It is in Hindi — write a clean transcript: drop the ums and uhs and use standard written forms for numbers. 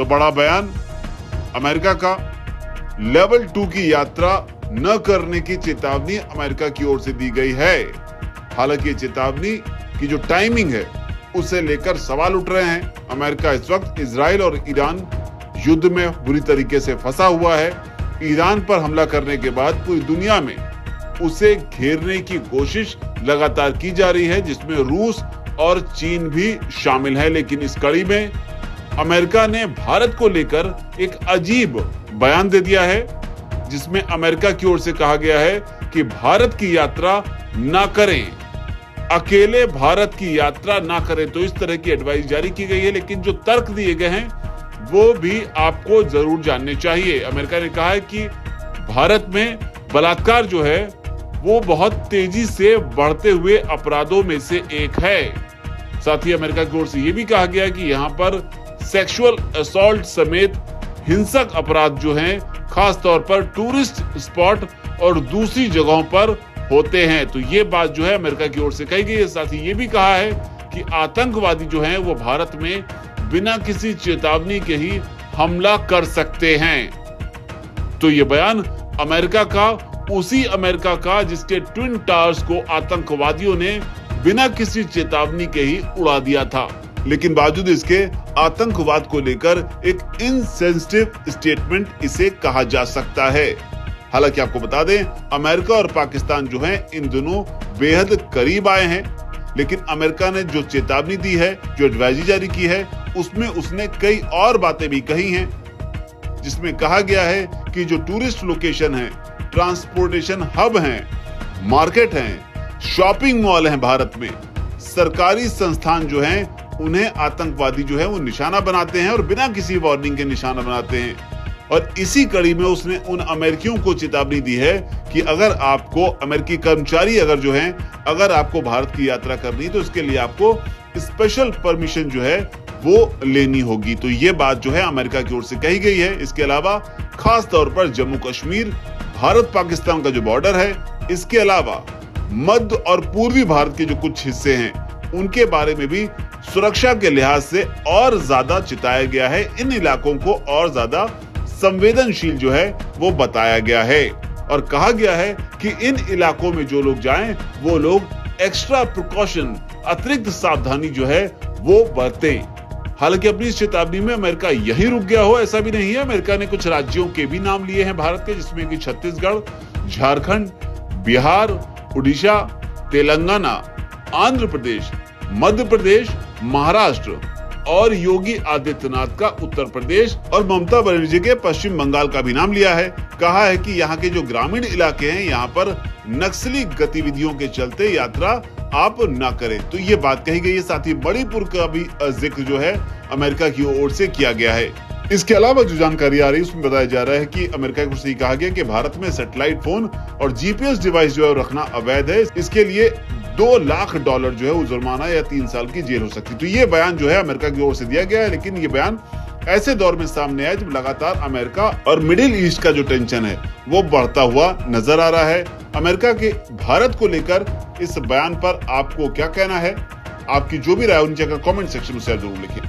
तो बड़ा बयान अमेरिका का, लेवल 2 की यात्रा न करने की चेतावनी अमेरिका की ओर से दी गई है। हालांकि ये चेतावनी की जो टाइमिंग है उसे लेकर सवाल उठ रहे हैं। अमेरिका इस वक्त इजराइल और ईरान युद्ध में बुरी तरीके से फंसा हुआ है। ईरान पर हमला करने के बाद पूरी दुनिया में उसे घेरने की कोशिश लगातार की जा रही है, जिसमें रूस और चीन भी शामिल है। लेकिन इस कड़ी में अमेरिका ने भारत को लेकर एक अजीब बयान दे दिया है, जिसमें अमेरिका की ओर से कहा गया है कि भारत की यात्रा ना करें, अकेले भारत की यात्रा ना करें। तो इस तरह की एडवाइस जारी की गई है। लेकिन जो तर्क दिए गए हैं वो भी आपको जरूर जानने चाहिए। अमेरिका ने कहा है कि भारत में बलात्कार जो है वो बहुत तेजी से बढ़ते हुए अपराधों में से एक है। साथ ही अमेरिका की ओर से यह भी कहा गया है कि यहाँ पर सेक्सुअल असॉल्ट समेत हिंसक अपराध जो हैं खास तौर पर टूरिस्ट स्पॉट और दूसरी जगहों पर होते हैं। तो ये बात जो है अमेरिका की ओर से कही गई है। साथ ही ये भी कहा है कि आतंकवादी जो हैं वो भारत में बिना किसी चेतावनी के ही हमला कर सकते हैं। तो ये बयान अमेरिका का, उसी अमेरिका का जिसके ट्विन टावर्स को आतंकवादियों ने बिना किसी चेतावनी के ही उड़ा दिया था। लेकिन बावजूद इसके आतंकवाद को लेकर एक इनसेंसिटिव स्टेटमेंट इसे कहा जा सकता है। हालांकि आपको बता दें, अमेरिका और पाकिस्तान जो हैं इन दोनों बेहद करीब आए हैं। लेकिन अमेरिका ने जो चेतावनी दी है, जो एडवाइजरी जारी की है, उसमें उसने कई और बातें भी कही हैं, जिसमें कहा गया है कि जो टूरिस्ट लोकेशन है, ट्रांसपोर्टेशन हब हैं, मार्केट हैं, शॉपिंग मॉल हैं भारत में, सरकारी संस्थान जो हैं उन्हें आतंकवादी जो है वो निशाना बनाते हैं और बिना किसी वार्निंग के निशाना बनाते हैं। और इसी कड़ी में उसने उन अमेरिकियों को चेतावनी दी है कि अगर आपको अमेरिकी कर्मचारी अगर आपको भारत की यात्रा करनी है तो इसके लिए आपको स्पेशल परमिशन जो है वो लेनी होगी। तो ये बात जो है अमेरिका की ओर से कही गई है। इसके अलावा खास तौर पर जम्मू कश्मीर, भारत पाकिस्तान का जो बॉर्डर है, इसके अलावा मध्य और पूर्वी भारत के जो कुछ हिस्से हैं उनके बारे में भी सुरक्षा के लिहाज से और ज्यादा चिताया गया है। इन इलाकों को और ज्यादा संवेदनशील जो है वो बताया गया है और कहा गया है कि इन इलाकों में जो लोग जाएं वो लोग एक्स्ट्रा प्रिकॉशन, अतिरिक्त सावधानी जो है वो बरतें। हालांकि अपनी इस चेतावनी में अमेरिका यही रुक गया हो ऐसा भी नहीं है। अमेरिका ने कुछ राज्यों के भी नाम लिए हैं भारत के, जिसमें कि छत्तीसगढ़, झारखंड, बिहार, उड़ीसा, तेलंगाना, आंध्र प्रदेश, मध्य प्रदेश, महाराष्ट्र और योगी आदित्यनाथ का उत्तर प्रदेश और ममता बनर्जी के पश्चिम बंगाल का भी नाम लिया है। कहा है कि यहाँ के जो ग्रामीण इलाके हैं यहाँ पर नक्सली गतिविधियों के चलते यात्रा आप ना करें। तो ये बात कही गई है। साथ ही मणिपुर का भी जिक्र जो है अमेरिका की ओर से किया गया है। इसके अलावा जो जानकारी आ रही है उसमें बताया जा रहा है कि अमेरिका की ओर से कहा गया कि भारत में सैटेलाइट फोन और जीपीएस डिवाइस जो है रखना अवैध है। इसके लिए $2 लाख जो है वो जुर्माना या 3 साल की जेल हो सकती है। तो ये बयान जो है अमेरिका की ओर से दिया गया है। लेकिन ये बयान ऐसे दौर में सामने आया जब लगातार अमेरिका और मिडिल ईस्ट का जो टेंशन है वो बढ़ता हुआ नजर आ रहा है। अमेरिका के भारत को लेकर इस बयान पर आपको क्या कहना है? आपकी जो भी राय नीचे कमेंट सेक्शन में जरूर लिखें।